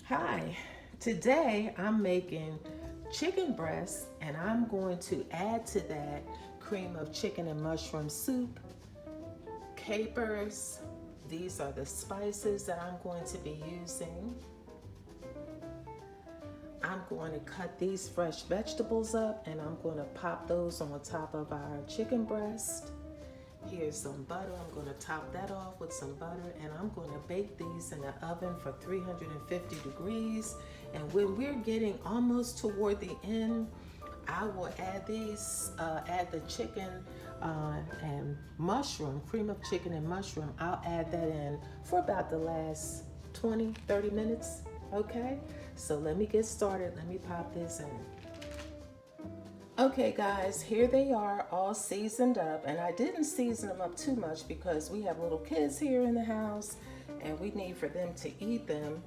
Hi, today I'm making chicken breast and I'm going to add to that cream of chicken and mushroom soup, capers. These are the spices that I'm going to be using. I'm going to cut these fresh vegetables up and I'm going to pop those on top of our chicken breast. Here's some butter. I'm going to top that off with some butter and I'm going to bake these in the oven for 350 degrees. And when we're getting almost toward the end, I will add add the chicken and mushroom, cream of chicken and mushroom. I'll add that in for about the last 20-30 minutes. Okay, so let me get started. Let me pop this in. Okay guys, here they are all seasoned up, and I didn't season them up too much because we have little kids here in the house and we need for them to eat them.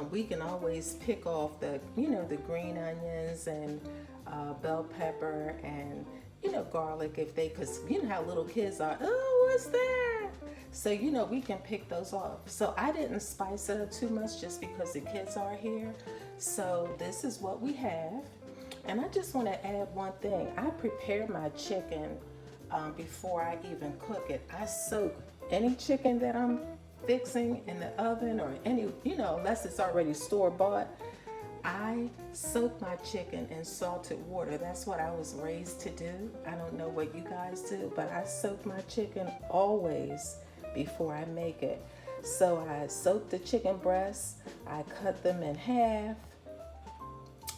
We can always pick off the green onions and bell pepper and garlic if they, cause you know how little kids are, oh, what's that? So we can pick those off. So I didn't spice it up too much just because the kids are here. So this is what we have. And I just want to add one thing. I prepare my chicken before I even cook it. I soak any chicken that I'm fixing in the oven or any, unless it's already store-bought. I soak my chicken in salted water. That's what I was raised to do. I don't know what you guys do, but I soak my chicken always before I make it. So I soak the chicken breasts, I cut them in half,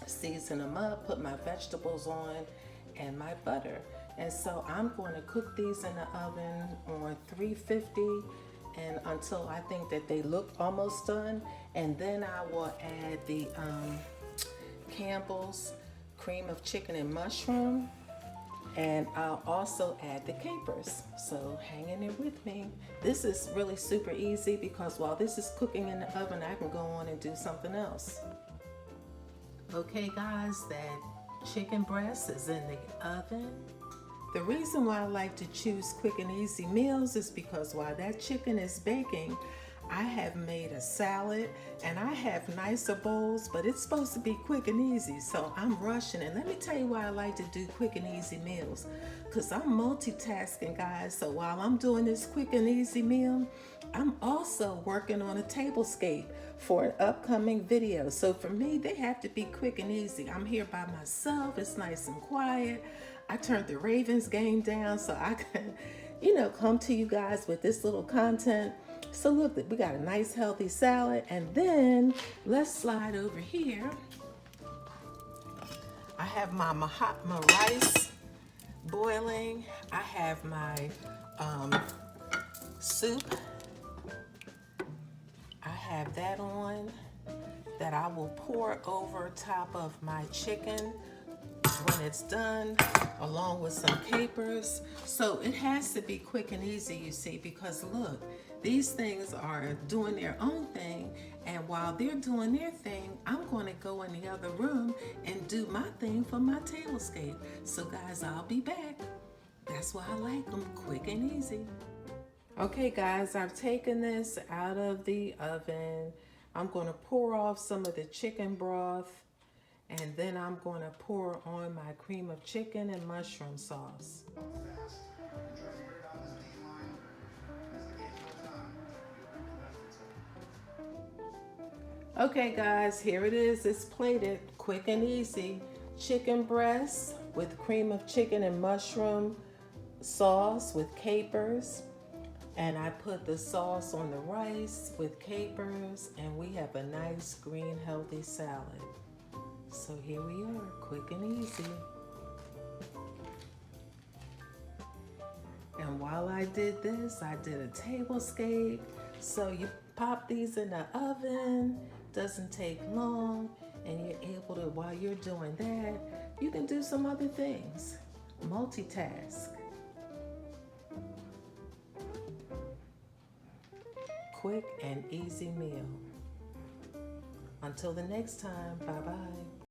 season them up, put my vegetables on and my butter. And so I'm going to cook these in the oven on 350 and until I think that they look almost done. And then I will add the Campbell's cream of chicken and mushroom. And I'll also add the capers. So hang in there with me. This is really super easy because while this is cooking in the oven, I can go on and do something else. Okay guys, that chicken breast is in the oven. The reason why I like to choose quick and easy meals is because while that chicken is baking, I have made a salad and I have nicer bowls, but it's supposed to be quick and easy. So I'm rushing. And let me tell you why I like to do quick and easy meals. Because I'm multitasking, guys. So while I'm doing this quick and easy meal, I'm also working on a tablescape for an upcoming video. So for me, they have to be quick and easy. I'm here by myself. It's nice and quiet. I turned the Ravens game down so I can, come to you guys with this little content. So look, we got a nice healthy salad, and then let's slide over here. I have my Mahatma rice boiling. I have my soup. I have that on that I will pour over top of my chicken when it's done, along with some capers. So it has to be quick and easy, you see, because look, these things are doing their own thing, and while they're doing their thing, I'm going to go in the other room and do my thing for my tablescape. So guys, I'll be back. That's why I like them quick and easy. Okay guys, I've taken this out of the oven. I'm going to pour off some of the chicken broth, and then I'm going to pour on my cream of chicken and mushroom sauce. Okay guys, here it is. It's plated, quick and easy. Chicken breast with cream of chicken and mushroom sauce with capers. And I put the sauce on the rice with capers, and we have a nice green healthy salad. So here we are, quick and easy. And while I did this, I did a tablescape. So you pop these in the oven, doesn't take long, and you're able to, while you're doing that, you can do some other things. Multitask. Quick and easy meal. Until the next time, bye-bye.